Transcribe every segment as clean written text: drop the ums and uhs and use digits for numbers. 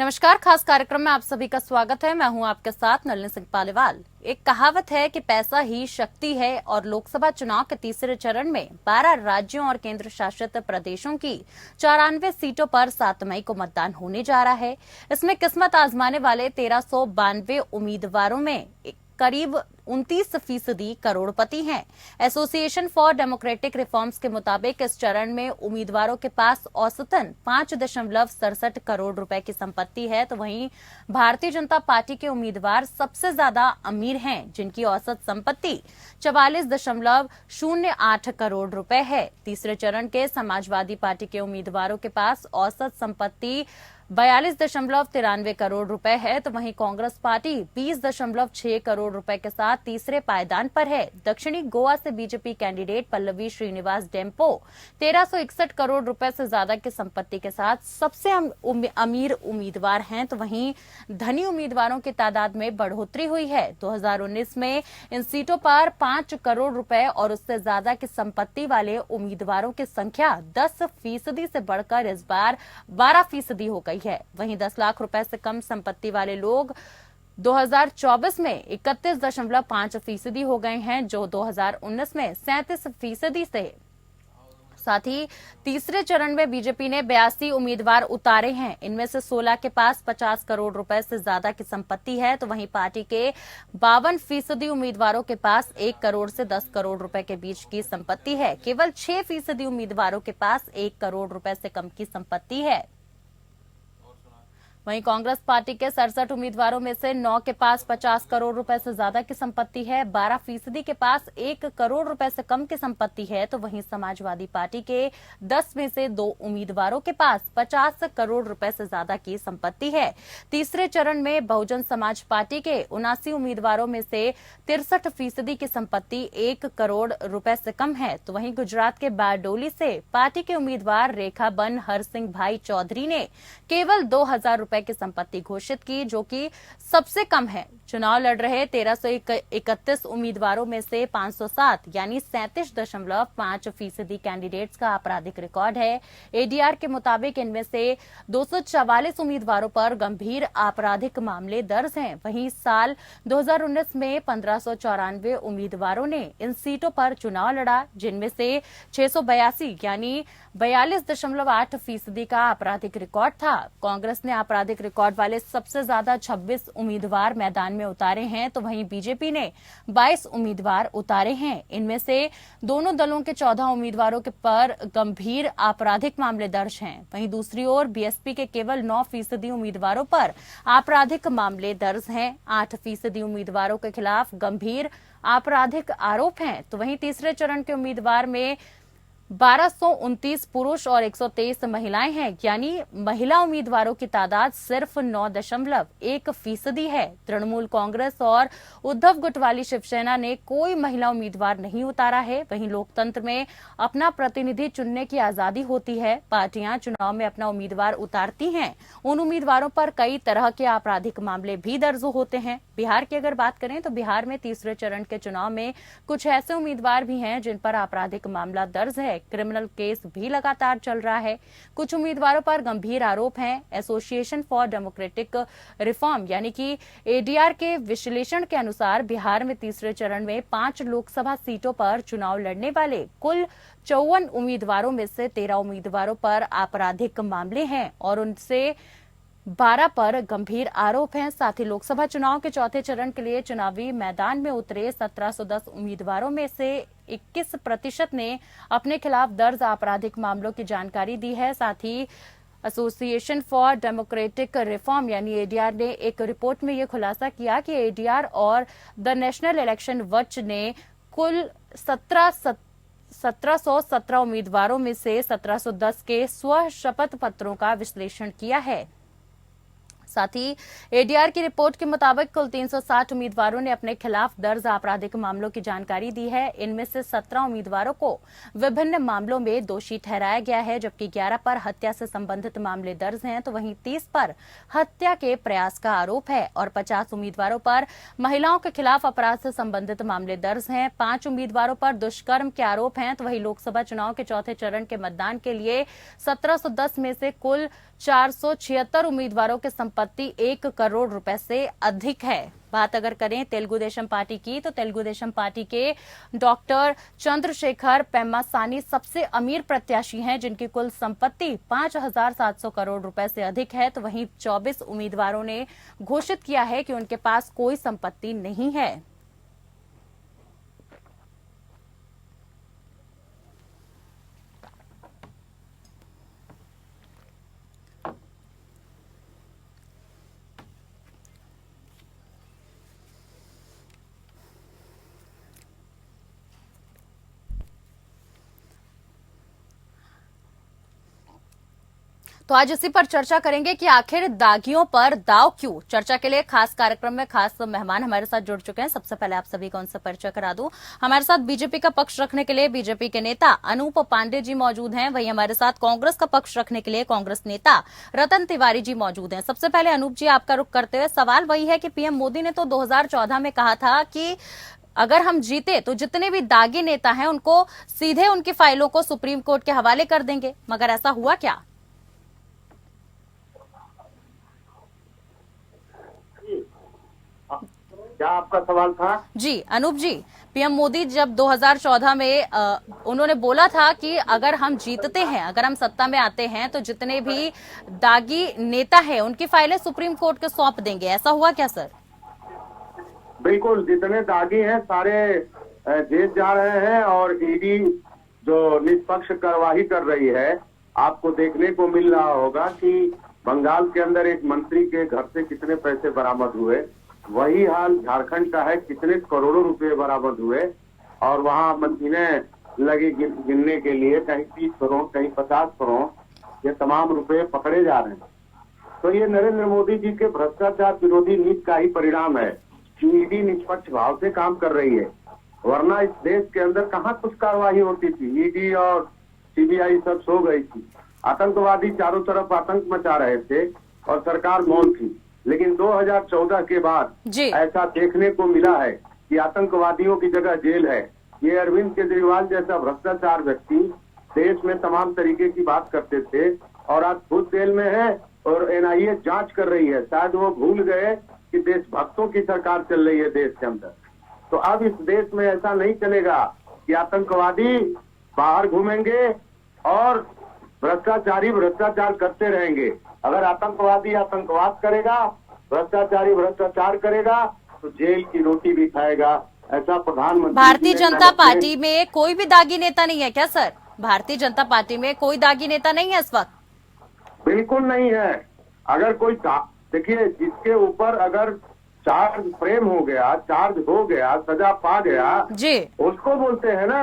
नमस्कार, खास कार्यक्रम में आप सभी का स्वागत है। मैं हूं आपके साथ नलिनी सिंह पालीवाल। एक कहावत है कि पैसा ही शक्ति है और लोकसभा चुनाव के तीसरे चरण में 12 राज्यों और केंद्र शासित प्रदेशों की 94 सीटों पर 7 मई को मतदान होने जा रहा है। इसमें किस्मत आजमाने वाले 1392 उम्मीदवारों में करीब 29% करोड़पति हैं। एसोसिएशन फॉर डेमोक्रेटिक रिफॉर्म्स के मुताबिक इस चरण में उम्मीदवारों के पास औसतन 5.67 करोड़ रुपए की संपत्ति है, तो वहीं भारतीय जनता पार्टी के उम्मीदवार सबसे ज्यादा अमीर हैं, जिनकी औसत संपत्ति 44.08 करोड़ रुपए है। तीसरे चरण के समाजवादी पार्टी के उम्मीदवारों के पास औसत संपत्ति 42.93 करोड़ रुपए है, तो वहीं कांग्रेस पार्टी 20.6 करोड़ रुपए के साथ तीसरे पायदान पर है। दक्षिणी गोवा से बीजेपी कैंडिडेट पल्लवी श्रीनिवास डेम्पो 1361 करोड़ रुपए से ज्यादा की संपत्ति के साथ सबसे अमीर उम्मीदवार हैं, तो वहीं धनी उम्मीदवारों की तादाद में बढ़ोतरी हुई है। 2019 में इन सीटों पर 5 करोड़ रुपए और उससे ज्यादा की संपत्ति वाले उम्मीदवारों की संख्या 10% से बढ़कर इस बार 12% हो गई है। वहीं 10 लाख रुपए से कम संपत्ति वाले लोग 2024 में 31.5% हो गए हैं, जो 2019 में 37% से। साथ ही तीसरे चरण में बीजेपी ने 82 उम्मीदवार उतारे हैं। इनमें से 16 के पास 50 करोड़ रुपए से ज्यादा की संपत्ति है, तो वहीं पार्टी के 52% उम्मीदवारों के पास 1 करोड़ से 10 करोड़ रुपए के बीच की संपत्ति है। केवल 6% उम्मीदवारों के पास 1 करोड़ रुपए से कम की संपत्ति है। वहीं कांग्रेस पार्टी के 67 उम्मीदवारों में से 9 के पास 50 करोड़ रुपए से ज्यादा की संपत्ति है, 12% के पास 1 करोड़ रुपए से कम की संपत्ति है, तो वहीं समाजवादी पार्टी के 10 में से 2 उम्मीदवारों के पास 50 करोड़ रुपए से ज्यादा की संपत्ति है। तीसरे चरण में बहुजन समाज पार्टी के 79 उम्मीदवारों में से 63% की संपत्ति 1 करोड़ रुपए से कम है, तो वहीं गुजरात के बारडोली से पार्टी के उम्मीदवार रेखाबन हरसिंह भाई चौधरी ने केवल 2000 रुपए की संपत्ति घोषित की, जो कि सबसे कम है। चुनाव लड़ रहे 1331 उम्मीदवारों में से 507 यानी 37.5% कैंडिडेट्स का आपराधिक रिकॉर्ड है। एडीआर के मुताबिक इनमें से 244 उम्मीदवारों पर गंभीर आपराधिक मामले दर्ज हैं। वहीं साल 2019 में 1594 उम्मीदवारों ने इन सीटों पर चुनाव लड़ा, जिनमें से 682 यानी 42.8% का आपराधिक रिकॉर्ड था। कांग्रेस ने आपराधिक रिकॉर्ड वाले सबसे ज्यादा 26 उम्मीदवार मैदान में उतारे हैं, तो वहीं बीजेपी ने 22 उम्मीदवार उतारे हैं। इनमें से दोनों दलों के 14 उम्मीदवारों के पर गंभीर आपराधिक मामले दर्ज हैं। वहीं दूसरी ओर बीएसपी के केवल 9% उम्मीदवारों पर आपराधिक मामले दर्ज हैं। 8% उम्मीदवारों के खिलाफ गंभीर आपराधिक आरोप हैं, तो वहीं तीसरे चरण के उम्मीदवार में 1229 पुरुष और 123 महिलाएं हैं, यानी महिला उम्मीदवारों की तादाद सिर्फ 9.1% है। तृणमूल कांग्रेस और उद्धव गुटवाली शिवसेना ने कोई महिला उम्मीदवार नहीं उतारा है। वहीं लोकतंत्र में अपना प्रतिनिधि चुनने की आजादी होती है। पार्टियां चुनाव में अपना उम्मीदवार उतारती हैं। उन उम्मीदवारों पर कई तरह के आपराधिक मामले भी दर्ज होते हैं। बिहार की अगर बात करें तो बिहार में तीसरे चरण के चुनाव में कुछ ऐसे उम्मीदवार भी हैं जिन पर आपराधिक मामला दर्ज है। क्रिमिनल केस भी लगातार चल रहा है। कुछ उम्मीदवारों पर गंभीर आरोप हैं। एसोसिएशन फॉर डेमोक्रेटिक रिफॉर्म यानी कि एडीआर के विश्लेषण के अनुसार बिहार में तीसरे चरण में 5 लोकसभा सीटों पर चुनाव लड़ने वाले कुल 54 उम्मीदवारों में से 13 उम्मीदवारों पर आपराधिक मामले हैं और उनसे 12 पर गंभीर आरोप हैं। साथ ही लोकसभा चुनाव के चौथे चरण के लिए चुनावी मैदान में उतरे 1710 उम्मीदवारों में से 21% ने अपने खिलाफ दर्ज आपराधिक मामलों की जानकारी दी है। साथ ही एसोसिएशन फॉर डेमोक्रेटिक रिफॉर्म यानी एडीआर ने एक रिपोर्ट में यह खुलासा किया कि एडीआर और द नेशनल इलेक्शन वॉच ने कुल 1717 उम्मीदवारों में से 1710 के स्व शपथ पत्रों का विश्लेषण किया है। साथ ही एडीआर की रिपोर्ट के मुताबिक कुल 360 उम्मीदवारों ने अपने खिलाफ दर्ज आपराधिक मामलों की जानकारी दी है। इनमें से 17 उम्मीदवारों को विभिन्न मामलों में दोषी ठहराया गया है, जबकि 11 पर हत्या से संबंधित मामले दर्ज हैं, तो वहीं 30 पर हत्या के प्रयास का आरोप है और 50 उम्मीदवारों पर महिलाओं के खिलाफ अपराध से संबंधित मामले दर्ज हैं। 5 उम्मीदवारों पर दुष्कर्म के आरोप हैं, तो वहीं लोकसभा चुनाव के चौथे चरण के मतदान के लिए 1710 में से कुल 476 उम्मीदवारों की संपत्ति 1 करोड़ रुपए से अधिक है। बात अगर करें तेलुगु देशम पार्टी की, तो तेलुगु देशम पार्टी के डॉक्टर चंद्रशेखर पेम्मासानी सबसे अमीर प्रत्याशी हैं, जिनकी कुल संपत्ति 5,700 करोड़ रुपए से अधिक है। तो वहीं 24 उम्मीदवारों ने घोषित किया है कि उनके पास कोई संपत्ति नहीं है। तो आज इसी पर चर्चा करेंगे कि आखिर दागियों पर दाव क्यों। चर्चा के लिए खास कार्यक्रम में खास मेहमान हमारे साथ जुड़ चुके हैं। सबसे पहले आप सभी को उनसे परिचय करा दूं। हमारे साथ बीजेपी का पक्ष रखने के लिए बीजेपी के नेता अनूप पांडे जी मौजूद हैं। वहीं हमारे साथ कांग्रेस का पक्ष रखने के लिए कांग्रेस नेता रतन तिवारी जी मौजूद हैं। सबसे पहले अनूप जी, आपका रुख करते हुए सवाल वही है कि पीएम मोदी ने तो 2014 में कहा था कि अगर हम जीते तो जितने भी दागी नेता हैं उनको सीधे उनकी फाइलों को सुप्रीम कोर्ट के हवाले कर देंगे, मगर ऐसा हुआ क्या? क्या आपका सवाल था? जी अनूप जी, पीएम मोदी जब 2014 में उन्होंने बोला था कि अगर हम जीतते हैं, अगर हम सत्ता में आते हैं तो जितने भी दागी नेता हैं उनकी फाइलें सुप्रीम कोर्ट को सौंप देंगे, ऐसा हुआ क्या सर? बिल्कुल, जितने दागी हैं सारे जेल जा रहे हैं और ईडी जो निष्पक्ष कार्यवाही कर रही है। आपको देखने को मिल रहा होगा कि बंगाल के अंदर एक मंत्री के घर से कितने पैसे बरामद हुए, वही हाल झारखंड का है, कितने करोड़ों रुपए बरामद हुए और वहाँ मशीनें लगी गिनने के लिए, कहीं 30 करोड़ कहीं 50 करोड़, ये तमाम रुपए पकड़े जा रहे हैं। तो ये नरेंद्र मोदी जी के भ्रष्टाचार विरोधी नीति का ही परिणाम है कि ईडी निष्पक्ष भाव से काम कर रही है, वरना इस देश के अंदर कहाँ कुछ कार्रवाई होती थी। ईडी और सीबीआई सब सो गई थी, आतंकवादी चारों तरफ आतंक मचा रहे थे और सरकार मौन थी। लेकिन 2014 के बाद ऐसा देखने को मिला है कि आतंकवादियों की जगह जेल है। ये अरविंद केजरीवाल जैसा भ्रष्टाचार व्यक्ति देश में तमाम तरीके की बात करते थे और आज खुद जेल में है और एनआईए जांच कर रही है। शायद वो भूल गए कि देशभक्तों की सरकार चल रही है देश के अंदर। तो अब इस देश में ऐसा नहीं चलेगा कि आतंकवादी बाहर घूमेंगे और भ्रष्टाचारी भ्रष्टाचार करते रहेंगे। अगर आतंकवादी आतंकवाद करेगा, भ्रष्टाचारी भ्रष्टाचार करेगा, तो जेल की रोटी भी खाएगा। ऐसा प्रधानमंत्री भारतीय जनता पार्टी में कोई भी दागी नेता नहीं है क्या सर? भारतीय जनता पार्टी में कोई दागी नेता नहीं है इस वक्त? बिल्कुल नहीं है। अगर कोई देखिए, जिसके ऊपर अगर चार्ज फ्रेम हो गया, चार्ज हो गया, सजा पा गया जी, उसको बोलते हैं ना।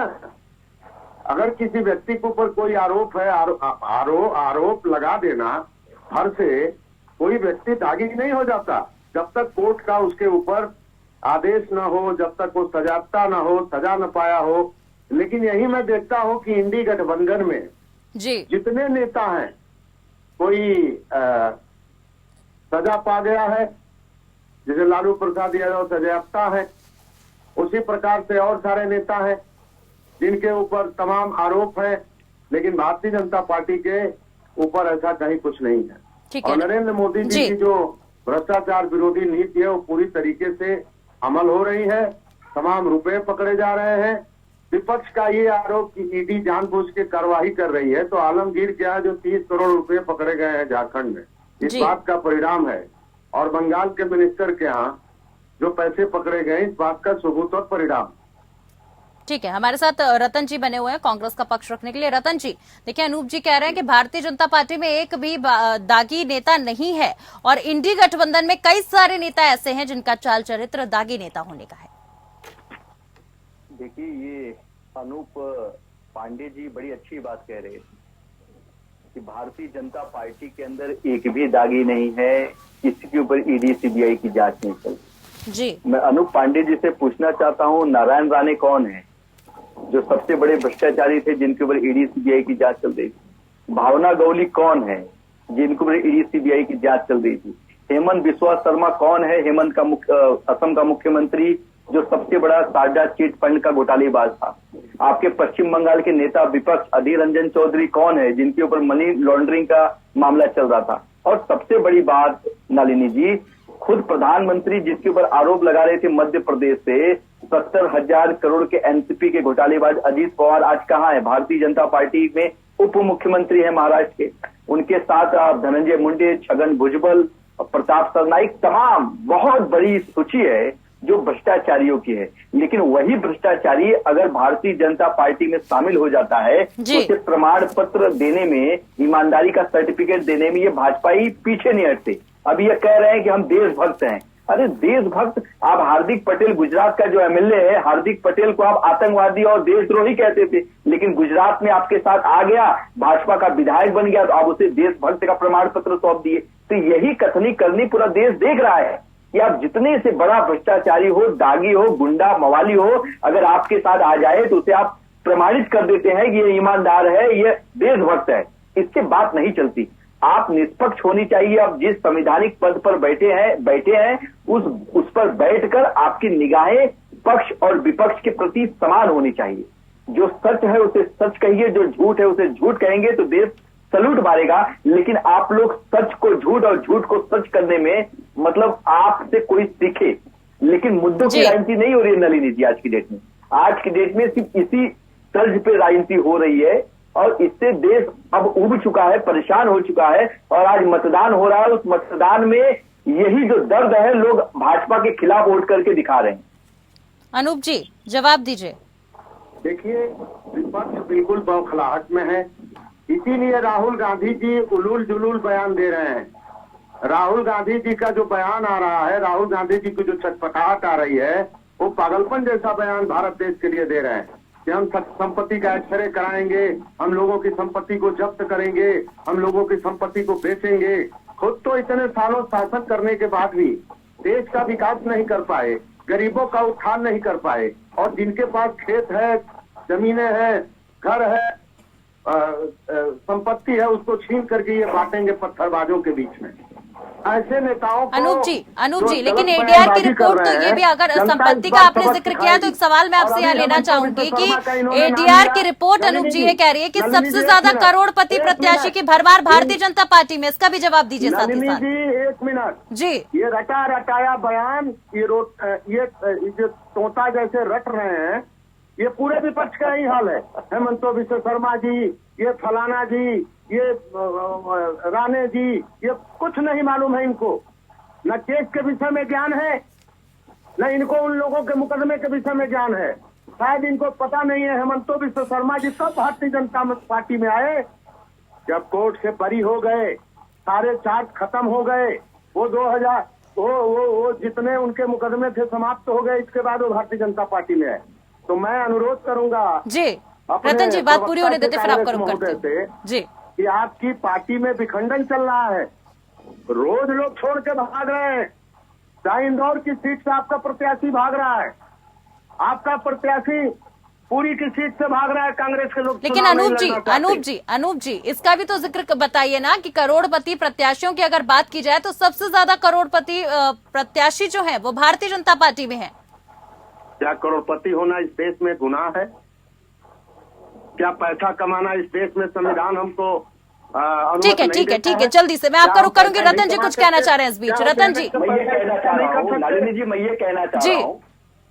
अगर किसी व्यक्ति के ऊपर कोई आरोप है, आरोप लगा देना हर से कोई व्यक्ति दागी नहीं हो जाता जब तक कोर्ट का उसके ऊपर आदेश न हो, जब तक वो सजाता न हो, सजा न पाया हो। लेकिन यही मैं देखता हूँ कि इंडी गठबंधन में जी जितने नेता हैं, कोई सजा पा गया है, जैसे लालू प्रसाद यादव सजायाफ्ता है, उसी प्रकार से और सारे नेता हैं जिनके ऊपर तमाम आरोप हैं। लेकिन भारतीय जनता पार्टी के ऊपर ऐसा कहीं कुछ नहीं है। और नरेंद्र मोदी जी की जो भ्रष्टाचार विरोधी नीति है वो पूरी तरीके से अमल हो रही है। तमाम रुपए पकड़े जा रहे हैं। विपक्ष का ये आरोप कि ईडी जानबूझ के कार्रवाई कर रही है, तो आलमगीर क्या है जो 30 करोड़ रुपए पकड़े गए हैं झारखंड में, इस बात का परिणाम है। और बंगाल के मिनिस्टर के यहाँ जो पैसे पकड़े गए, इस बात का सबूत और परिणाम। ठीक है, हमारे साथ रतन जी बने हुए हैं कांग्रेस का पक्ष रखने के लिए। रतन जी, देखिए अनूप जी कह रहे हैं कि भारतीय जनता पार्टी में एक भी दागी नेता नहीं है और इंडी गठबंधन में कई सारे नेता ऐसे हैं जिनका चाल चरित्र दागी नेता होने का है। देखिए, ये अनूप पांडे जी बड़ी अच्छी बात कह रहे हैं कि भारतीय जनता पार्टी के अंदर एक भी दागी नहीं है, किसी के ऊपर ईडी सीबीआई की जांच नहीं चलती जी। मैं अनूप पांडे जी से पूछना चाहता हूँ, नारायण राणे कौन है जो सबसे बड़े भ्रष्टाचारी थे जिनके ऊपर ईडी सीबीआई की जांच चल रही थी? भावना गौली कौन है जिनके ऊपर ईडी सीबीआई की जांच चल रही थी? हेमंत बिस्वा शर्मा कौन है, हेमंत का असम का मुख्यमंत्री जो सबसे बड़ा सारदा चिट फंड का घोटालेबाज था? आपके पश्चिम बंगाल के नेता विपक्ष अधीर रंजन चौधरी कौन है, जिनके ऊपर मनी लॉन्ड्रिंग का मामला चल रहा था। और सबसे बड़ी बात नलिनी जी, खुद प्रधानमंत्री जिसके ऊपर आरोप लगा रहे थे मध्य प्रदेश से 70,000 करोड़ के एनसीपी के घोटालेबाज अजीत पवार आज कहाँ है? भारतीय जनता पार्टी में उप मुख्यमंत्री है महाराष्ट्र के। उनके साथ धनंजय मुंडे, छगन भुजबल, प्रताप सरनाईक, तमाम बहुत बड़ी सूची है जो भ्रष्टाचारियों की है। लेकिन वही भ्रष्टाचारी अगर भारतीय जनता पार्टी में शामिल हो जाता है तो उसे प्रमाण पत्र देने में, ईमानदारी का सर्टिफिकेट देने में ये भाजपाई पीछे नहीं हटते। अब ये कह रहे हैं कि हम देशभक्त हैं। अरे देशभक्त, आप हार्दिक पटेल, गुजरात का जो एमएलए है, हार्दिक पटेल को आप आतंकवादी और देशद्रोही कहते थे, लेकिन गुजरात में आपके साथ आ गया, भाजपा का विधायक बन गया, तो आप उसे देशभक्त का प्रमाण पत्र सौंप दिए। तो यही कथनी करनी पूरा देश देख रहा है कि आप जितने से बड़ा भ्रष्टाचारी हो, दागी हो, गुंडा मवाली हो, अगर आपके साथ आ जाए तो उसे आप प्रमाणित कर देते हैं कि ये ईमानदार है, ये देशभक्त है। इससे बात नहीं चलती। आप निष्पक्ष होनी चाहिए। आप जिस संवैधानिक पद पर बैठे हैं उस पर बैठकर आपकी निगाहें पक्ष और विपक्ष के प्रति समान होनी चाहिए। जो सच है उसे सच कहिए, जो झूठ है उसे झूठ कहेंगे तो देश सलूट मारेगा। लेकिन आप लोग सच को झूठ और झूठ को सच करने में, मतलब आपसे कोई सीखे, लेकिन मुद्दों की राजनीति नहीं हो रही है नलिनी जी आज की डेट में। आज की डेट में सिर्फ इसी तर्ज पे राजनीति हो रही है और इससे देश अब उब चुका है, परेशान हो चुका है। और आज मतदान हो रहा है, उस मतदान में यही जो दर्द है लोग भाजपा के खिलाफ वोट करके दिखा रहे हैं। अनूप जी जवाब दीजिए। देखिए, विपक्ष बिल्कुल बौखलाहट में है, इसीलिए राहुल गांधी जी उलूल जुलूल बयान दे रहे हैं। राहुल गांधी जी का जो बयान आ रहा है, राहुल गांधी जी की जो छटपटाहट आ रही है, वो पागलपन जैसा बयान भारत देश के लिए दे रहे हैं कि हम संपत्ति का एक्सरे कराएंगे, हम लोगों की संपत्ति को जब्त करेंगे, हम लोगों की संपत्ति को बेचेंगे। खुद तो इतने सालों शासन करने के बाद भी देश का विकास नहीं कर पाए, गरीबों का उत्थान नहीं कर पाए, और जिनके पास खेत है, जमीनें हैं, घर है, संपत्ति है, उसको छीन करके ये बांटेंगे पत्थरबाजों के बीच में। ऐसे नेताओं को अनूप जी लेकिन एडीआर की रिपोर्ट तो ये भी, अगर संपत्ति का आपने जिक्र किया तो एक सवाल मैं आपसे यहाँ लेना चाहूंगी कि एडीआर की रिपोर्ट अनूप जी ये कह रही है कि सबसे ज्यादा करोड़पति प्रत्याशी की भरमार भारतीय जनता पार्टी में, इसका भी जवाब दीजिए साथ ही साथ। एक मिनट जी, ये रटा रटाया बयान, ये जो तोता जैसे रट रहे हैं, ये पूरे विपक्ष का ही हाल है। हेमंत विश्व शर्मा जी, ये फलाना जी, ये राणे जी, ये कुछ नहीं मालूम है इनको, न केस के विषय में ज्ञान है, न इनको उन लोगों के मुकदमे के विषय में ज्ञान है। शायद इनको पता नहीं है हेमंत विश्व शर्मा जी कब भारतीय जनता पार्टी में आए, जब कोर्ट से बरी हो गए, सारे चार्ज खत्म हो गए, वो 2000 वो जितने उनके मुकदमे थे समाप्त हो गए, इसके बाद वो भारतीय जनता पार्टी में आए। तो मैं अनुरोध करूंगा जी, रतन जी बात पूरी होने देते फिर आपका रुख करते हैं जी, कि आपकी पार्टी में विखंडन चल रहा है, रोज लोग छोड़ के भाग रहे हैं। चाहे इंदौर की सीट से आपका प्रत्याशी भाग रहा है, आपका प्रत्याशी पूरी की सीट से भाग रहा है, कांग्रेस के लोग। लेकिन अनूप जी इसका भी तो जिक्र बताइए ना कि करोड़पति प्रत्याशियों की अगर बात की जाए तो सबसे ज्यादा करोड़पति प्रत्याशी जो है वो भारतीय जनता पार्टी में है। क्या करोड़पति होना इस देश में गुनाह है? क्या पैसा कमाना इस देश में संविधान हमको ठीक है जल्दी से मैं आपका रुख करूंगी। रतन जी कुछ कहना चाह रहे हैं इस बीच। रतन जी मैं ये कहना चाह रहा हूँ नलिनी जी, मैं ये कहना चाह रहा हूँ,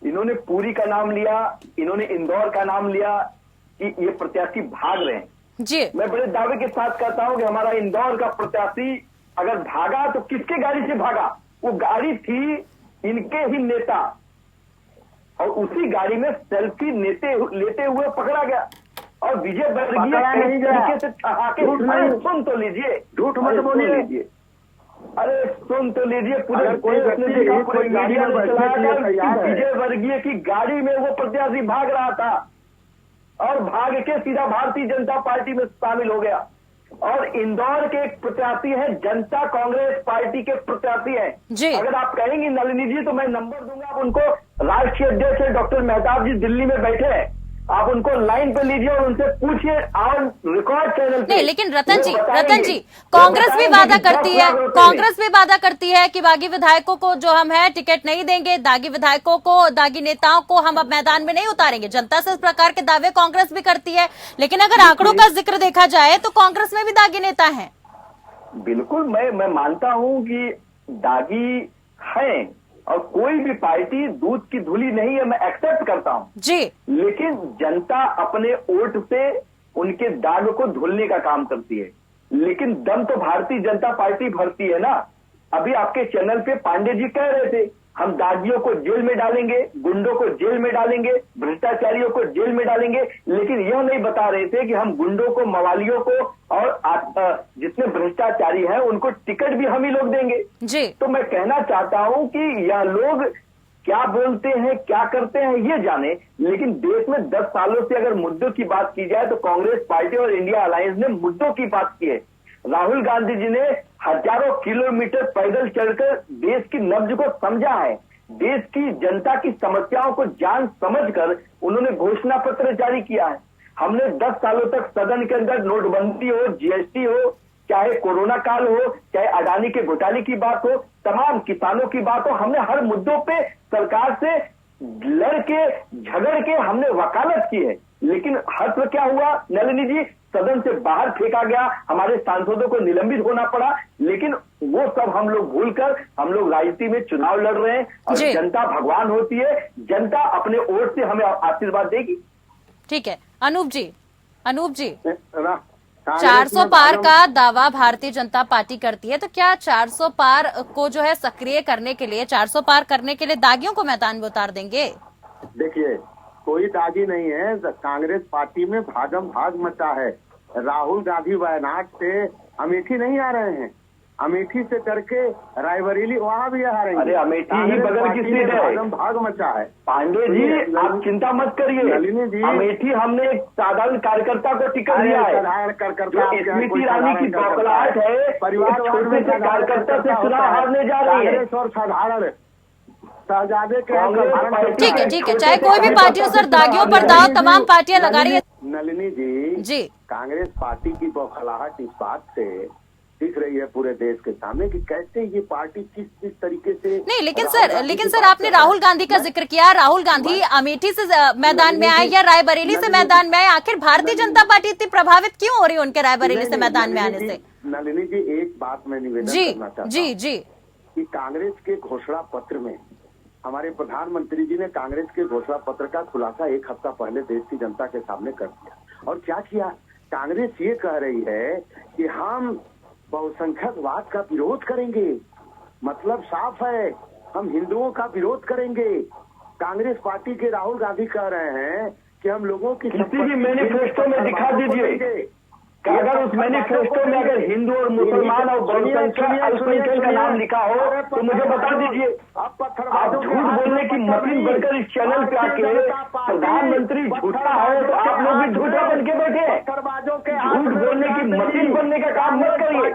इन्होंने पुरी का नाम लिया, इन्होंने इंदौर का नाम लिया कि ये प्रत्याशी भाग रहे हैं जी। मैं बड़े दावे के साथ कहता हूँ कि हमारा इंदौर का प्रत्याशी अगर भागा तो किसके गाड़ी से भागा? वो गाड़ी थी इनके ही नेता, और उसी गाड़ी में सेल्फी लेते हुए पकड़ा गया और विजय वर्गीय तरीके से ठहाके। सुन तो लीजिए, झूठ मत बोलिए, अरे सुन तो लीजिए, पूरे कोई मीडिया ने चलाया था विजय वर्गीय की गाड़ी में वो प्रत्याशी भाग रहा था और भाग के सीधा भारतीय जनता पार्टी में शामिल हो गया। और इंदौर के एक प्रत्याशी है, जनता कांग्रेस पार्टी के प्रत्याशी हैं। अगर आप कहेंगी नलिनी जी तो मैं नंबर दूंगा, आप उनको राष्ट्रीय अध्यक्ष डॉक्टर मेहताब जी दिल्ली में बैठे हैं, आप उनको लाइन पे लीजिए और उनसे पूछिए और रिकॉर्ड चैनल पे। नहीं, लेकिन रतन जी, वो कांग्रेस भी वादा करती है, 10 लाख रुपए कांग्रेस भी वादा करती है कि बागी विधायकों को जो हम है टिकट नहीं देंगे, दागी विधायकों को, दागी नेताओं को हम अब मैदान में नहीं उतारेंगे। जनता से इस प्रकार के दावे कांग्रेस भी करती है, लेकिन अगर आंकड़ों का जिक्र देखा जाए तो कांग्रेस में भी दागी नेता हैं। बिल्कुल, मैं मानता हूं कि दागी हैं और कोई भी पार्टी दूध की धुली नहीं है, मैं एक्सेप्ट करता हूं जी। लेकिन जनता अपने वोट से उनके दाग को धुलने का काम करती है, लेकिन दम तो भारतीय जनता पार्टी भरती है ना। अभी आपके चैनल पे पांडे जी कह रहे थे हम दागियों को जेल में डालेंगे, गुंडों को जेल में डालेंगे, भ्रष्टाचारियों को जेल में डालेंगे, लेकिन यह नहीं बता रहे थे कि हम गुंडों को, मवालियों को और जितने भ्रष्टाचारी हैं उनको टिकट भी हम ही लोग देंगे जी। तो मैं कहना चाहता हूं कि यह लोग क्या बोलते हैं, क्या करते हैं ये जाने, लेकिन देश में 10 सालों से अगर मुद्दों की बात की जाए तो कांग्रेस पार्टी और इंडिया अलायंस ने मुद्दों की बात की है। राहुल गांधी जी ने हजारों किलोमीटर पैदल चलकर देश की नब्ज को समझा है, देश की जनता की समस्याओं को जान समझकर उन्होंने घोषणा पत्र जारी किया है। हमने 10 सालों तक सदन के अंदर नोटबंदी हो, जीएसटी हो, चाहे कोरोना काल हो, चाहे अडानी के घोटाले की बात हो, तमाम किसानों की बात हो, हमने हर मुद्दों पे सरकार से लड़ के झगड़ के हमने वकालत की है। लेकिन हर्ष क्या हुआ नलिनी जी, सदन से बाहर फेंका गया, हमारे सांसदों को निलंबित होना पड़ा, लेकिन वो सब हम लोग भूलकर हम लोग राजनीति में चुनाव लड़ रहे हैं और जनता भगवान होती है, जनता अपने वोट से हमें आशीर्वाद देगी। ठीक है अनूप जी, 400 पार का दावा भारतीय जनता पार्टी करती है, तो क्या 400 पार को जो है सक्रिय करने के लिए, 400 पार करने के लिए दागियों को मैदान में उतार देंगे? देखिए, कोई दागी नहीं है, कांग्रेस पार्टी में भागम भाग मचा है। राहुल गांधी वायनाड से अमेठी नहीं आ रहे हैं, अमेठी से करके रायबरेली वहाँ भी आ रहे हैं। अरे अमेठी ही बगल की सीट है, भागम भाग मचा है। पांडे जी आप चिंता मत करिए, नलिनी जी, अमेठी हमने एक साधारण कार्यकर्ता को टिकट दिया है। साधारण कार्यकर्ता, स्मृति ईरानी की बौखलाहट है, परिवार छोटे से कार्यकर्ता से चुनाव हारने जा रही है और साधारण शहजादे के। ठीक है, चाहे कोई भी पार्टी हो सर, दागियों पर दाव तमाम पार्टियां लगा रही है। नलिनी जी, कांग्रेस पार्टी की बौखलाहट इस बात से दिख रही है पूरे देश के सामने कि कैसे ये पार्टी किस तरीके से नहीं, लेकिन सर आपने राहुल गांधी का जिक्र किया। राहुल गांधी अमेठी से मैदान में आए या रायबरेली से मैदान में आए, आखिर भारतीय जनता पार्टी इतनी प्रभावित क्यों हो रही है उनके रायबरेली से मैदान में आने से? नलिनी जी, एक बात मैं निवेदन करना चाहता हूं कि कांग्रेस के घोषणा पत्र में हमारे प्रधानमंत्री जी ने कांग्रेस के घोषणा पत्र का खुलासा 1 हफ्ता पहले देश की जनता के सामने कर दिया। और क्या किया, कांग्रेस ये कह रही है कि हम बहुसंख्यकवाद का विरोध करेंगे, मतलब साफ है, हम हिंदुओं का विरोध करेंगे। कांग्रेस पार्टी के राहुल गांधी कह रहे हैं कि हम लोगों की किसी भी मैनिफेस्टो में दिखा दीजिए कि अगर उस मैनिफेस्टो में अगर हिंदू और मुसलमान और बहुसंख्यक का नाम लिखा हो तो मुझे बता दीजिए। आप झूठ बोलने की मशीन बनकर इस चैनल पे आके प्रधानमंत्री झूठा है तो आप लोग भी झूठा बन के बैठे। झूठ बोलने की मशीन बनने का काम मत करिए,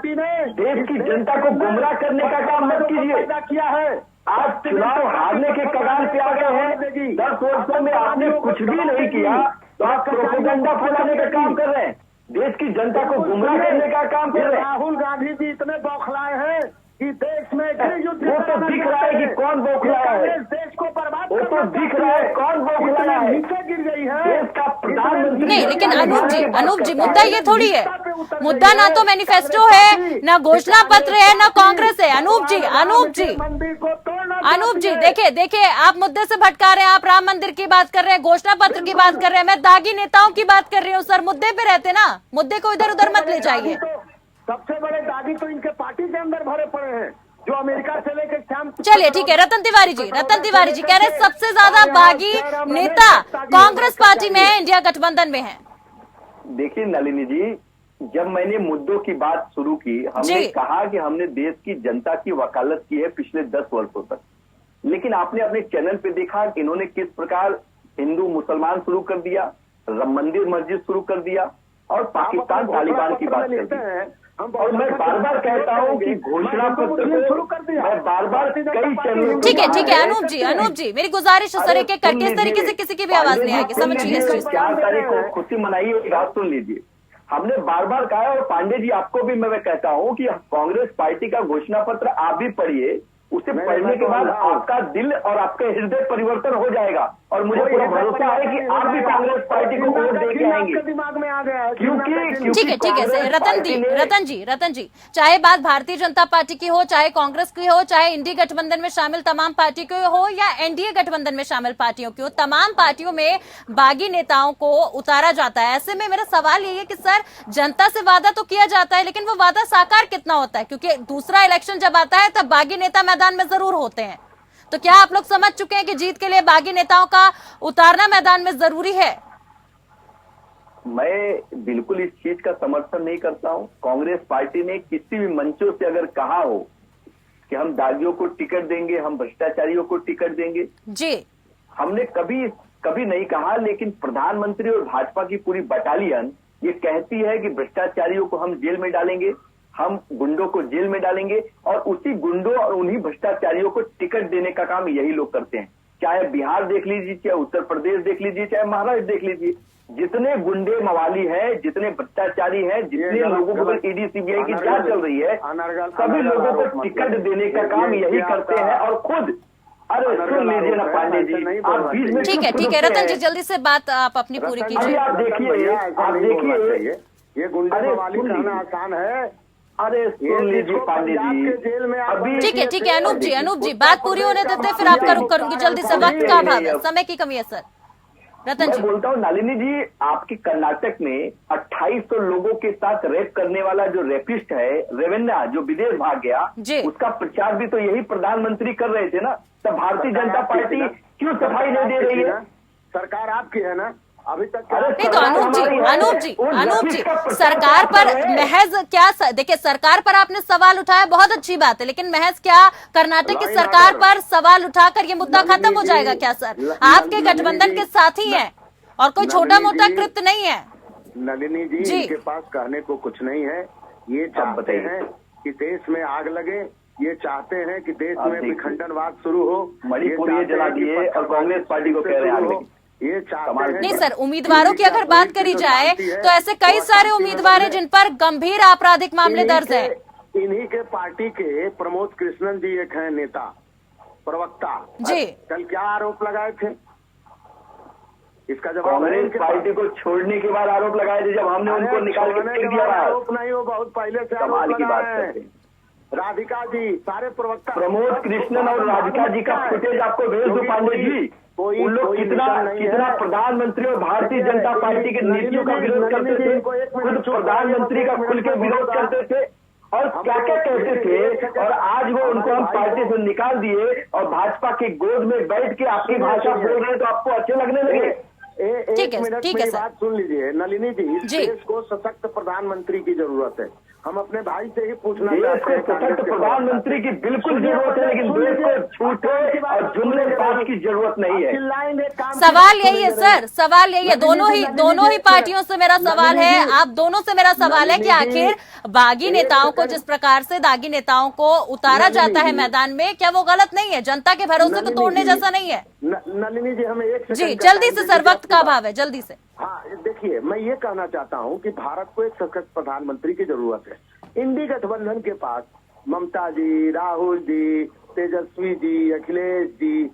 देश की जनता को गुमराह करने का काम मत कीजिए। आज चुनाव हारने के कगार पे आ गए हैं, 10 वर्षों में आपने कुछ भी नहीं किया तो आप प्रोपेगेंडा फैलाने का काम कर रहे हैं, देश की जनता को गुमराह करने का काम कर रहे हैं। राहुल गांधी जी इतने बौखलाए हैं कि देश में वो तो दिख रहा है कि कौन बौखलाया है, देश को बर्बाद, वो तो दिख रहा है कौन बौखलाया है, नीचे गिर गई है देश का प्रधानमंत्री। नहीं, लेकिन अनूप जी मुद्दा ये थोड़ी है, मुद्दा ना तो मैनिफेस्टो है, ना घोषणा पत्र है, ना कांग्रेस है। अनूप जी देखिए आप मुद्दे से भटका रहे हैं। आप राम मंदिर की बात कर रहे हैं, घोषणा पत्र की बात कर रहे हैं, मैं दागी नेताओं की बात कर रही हूँ। सर मुद्दे पे रहते ना, मुद्दे को इधर उधर मत ले जाइए। सबसे बड़े दागी तो इनके पार्टी के अंदर भरे पड़े हैं, जो अमेरिका से लेकर शाम। चलिए ठीक है, रतन तिवारी जी कह रहे हैं सबसे ज्यादा बागी नेता कांग्रेस पार्टी में है, इंडिया गठबंधन में है। देखिए नलिनी जी, जब मैंने मुद्दों की बात शुरू की, हमने कहा कि हमने देश की जनता की वकालत की है पिछले 10 वर्षों तक, लेकिन आपने अपने चैनल पे देखा कि इन्होंने किस प्रकार हिंदू मुसलमान शुरू कर दिया, मंदिर मस्जिद शुरू कर दिया और पाकिस्तान तालिबान की बात करते हैं। और मैं बार बार कहता हूँ कि घोषणा पत्र शुरू कर दिया, मैं बार बार कई चैनलों ठीक है अनूप जी मेरी गुजारिश है सर, एक एक करके इस तरीके से किसी की भी आवाज नहीं आएगी, समझिए इस चीज को। 4 तारीख को खुशी मनाइए, एक बात सुन लीजिए। हमने बार बार कहा है, और पांडे जी आपको भी मैं कहता हूं कि कांग्रेस पार्टी का घोषणा पत्र आप भी पढ़िए, उसे पढ़ने के बाद आपका दिल और आपका हृदय परिवर्तन हो जाएगा, और मुझे पूरा भरोसा है कि आप भी कांग्रेस पार्टी को वोट दे के आएंगे। दिमाग में आ गया है क्योंकि ठीक है रतन जी चाहे बात भारतीय जनता पार्टी की हो, चाहे कांग्रेस की हो, चाहे इंडी गठबंधन में शामिल तमाम पार्टी की हो या एनडीए गठबंधन में शामिल पार्टियों की हो, तमाम पार्टियों में बागी नेताओं को उतारा जाता है। ऐसे में मेरा सवाल ये है कि सर जनता से वादा तो किया जाता है, लेकिन वो वादा साकार कितना होता है? क्योंकि दूसरा इलेक्शन जब आता है तब बागी नेता मैदान में जरूर होते हैं। तो क्या आप लोग समझ चुके हैं कि जीत के लिए बागी नेताओं का उतारना मैदान में जरूरी है? मैं बिल्कुल इस चीज का समर्थन नहीं करता हूं। कांग्रेस पार्टी ने किसी भी मंचों से अगर कहा हो कि हम दागियों को टिकट देंगे, हम भ्रष्टाचारियों को टिकट देंगे, जी हमने कभी नहीं कहा। लेकिन प्रधानमंत्री और भाजपा की पूरी बटालियन ये कहती है कि भ्रष्टाचारियों को हम जेल में डालेंगे, हम गुंडों को जेल में डालेंगे, और उसी गुंडों और उन्हीं भ्रष्टाचारियों को टिकट देने का काम यही लोग करते हैं। चाहे बिहार देख लीजिए, चाहे उत्तर प्रदेश देख लीजिए, चाहे महाराष्ट्र देख लीजिए, जितने गुंडे मवाली हैं, जितने भ्रष्टाचारी हैं, जितने लोगों को ईडी सीबीआई की जांच चल रही है, सभी लोगों को टिकट देने का काम यही करते हैं। और खुद अरे सुन लीजिए ना पांडे जी, आप बीच में ठीक है रतन जी जल्दी से बात आप अपनी पूरी कीजिए। आप देखिए ये गुंडे मवाली कहना आसान है। अरे सुन लीजिए पांडे जी, जेल में अभी ठीक है अनूप जी बात पूरी होने देते हैं, फिर आपका रुख करूंगी जल्दी से, वक्त का अभाव है, समय की कमी है सर। रतन जी मैं बोलता हूँ नलिनी जी, आपके कर्नाटक में 2800 लोगों के साथ रेप करने वाला जो रेपिस्ट है रेवन्ना, जो विदेश भाग गया, उसका प्रचार भी तो यही प्रधानमंत्री कर रहे थे ना। तब भारतीय जनता पार्टी क्यों सफाई नहीं दे रही है? सरकार आपकी है ना अभी तक। नहीं तो अनूप जी सरकार पर महज क्या, देखिए सरकार पर आपने सवाल उठाया, बहुत अच्छी बात है, लेकिन महज क्या कर्नाटक की सरकार पर सवाल उठाकर ये मुद्दा खत्म हो जाएगा क्या सर? आपके गठबंधन के साथी हैं और कोई छोटा मोटा कृत्य नहीं है। नलिनी जी इनके पास कहने को कुछ नहीं है। ये चाहते हैं कि देश में आग लगे, ये चाहते हैं कि देश में विखंडनवाद शुरू हो, मणिपुर ये जला दिए और कांग्रेस पार्टी को कह रहे हैं ये चाहते हैं। नहीं सर, उम्मीदवारों की अगर बात करी जाए तो ऐसे कई सारे उम्मीदवार हैं जिन पर गंभीर आपराधिक मामले दर्ज हैं। इन्हीं के पार्टी के प्रमोद कृष्णन जी एक हैं नेता, प्रवक्ता जी, कल क्या आरोप लगाए थे? इसका जवाब कांग्रेस पार्टी को छोड़ने के बाद आरोप लगाए थे, जब हमने उनको निकाल के फेंक दिया। आरोप नहीं, वो बहुत पहले से आरोप की बात लगाए हैं। राधिका जी सारे प्रवक्ता, प्रमोद कृष्णन और राधिका जी का फुटेज आपको भेज दो पांडे जी। उन लोग कितना प्रधानमंत्री और भारतीय जनता पार्टी के नीतियों का विरोध करते थे, खुद प्रधानमंत्री का खुल के विरोध करते थे और क्या क्या कहते थे, और आज वो उनको हम पार्टी से निकाल दिए और भाजपा की गोद में बैठ के आपकी भाषा बोल रहे हैं तो आपको अच्छे लगने लगे। एक मिनट मेरी बात सुन लीजिए नलिनी जी, इस देश को सशक्त प्रधानमंत्री की जरूरत है। हम अपने भाई से ही पूछना चाहते हैं, सशक्त प्रधानमंत्री की बिल्कुल जरूरत है, लेकिन देश को झूठे और जुमलेबाज की जरूरत नहीं है। सवाल यही है सर, सवाल यही है, दोनों ही पार्टियों से मेरा सवाल है, आप दोनों से मेरा सवाल है कि आखिर बागी नेताओं को जिस प्रकार से दागी नेताओं को उतारा जाता है मैदान में, क्या वो गलत नहीं है? जनता के भरोसे को तोड़ने जैसा नहीं है? नलिनी जी हमें एक जी जल्दी से सर, वक्त का अभाव है, जल्दी से। हाँ देखिए, मैं ये कहना चाहता हूँ कि भारत को एक सशक्त प्रधानमंत्री की जरूरत है। इंडी गठबंधन के पास ममता जी, राहुल जी, तेजस्वी जी, अखिलेश जी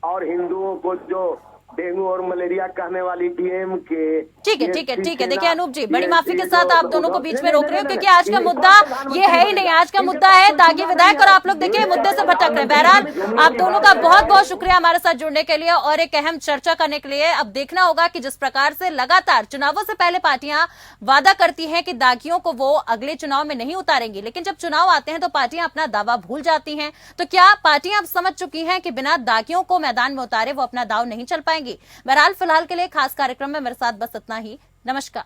और हिंदुओं को जो डेंगू और मलेरिया कहने वाली डीएमके। ठीक है देखिए अनूप जी, बड़ी माफी के साथ आप दोनों को बीच में रोक रहे हो, क्योंकि आज का मुद्दा ये है ही नहीं, आज का मुद्दा है दागी विधायक और आप लोग देखिए मुद्दे से भटक रहे हैं। बहरहाल आप दोनों का बहुत बहुत शुक्रिया हमारे साथ जुड़ने के लिए और एक अहम चर्चा करने के लिए। अब देखना होगा कि जिस प्रकार से लगातार चुनावों से पहले पार्टियां वादा करती हैं कि दागियों को वो अगले चुनाव में नहीं उतारेंगी, लेकिन जब चुनाव आते हैं तो पार्टियां अपना दावा भूल जाती हैं। तो क्या पार्टियां अब समझ चुकी हैं कि बिना दागियों को मैदान में उतारे वो अपना दाव नहीं चल पाएंगी? बहरहाल फिलहाल के लिए खास कार्यक्रम में मेरे साथ बस इतना ही। नमस्कार।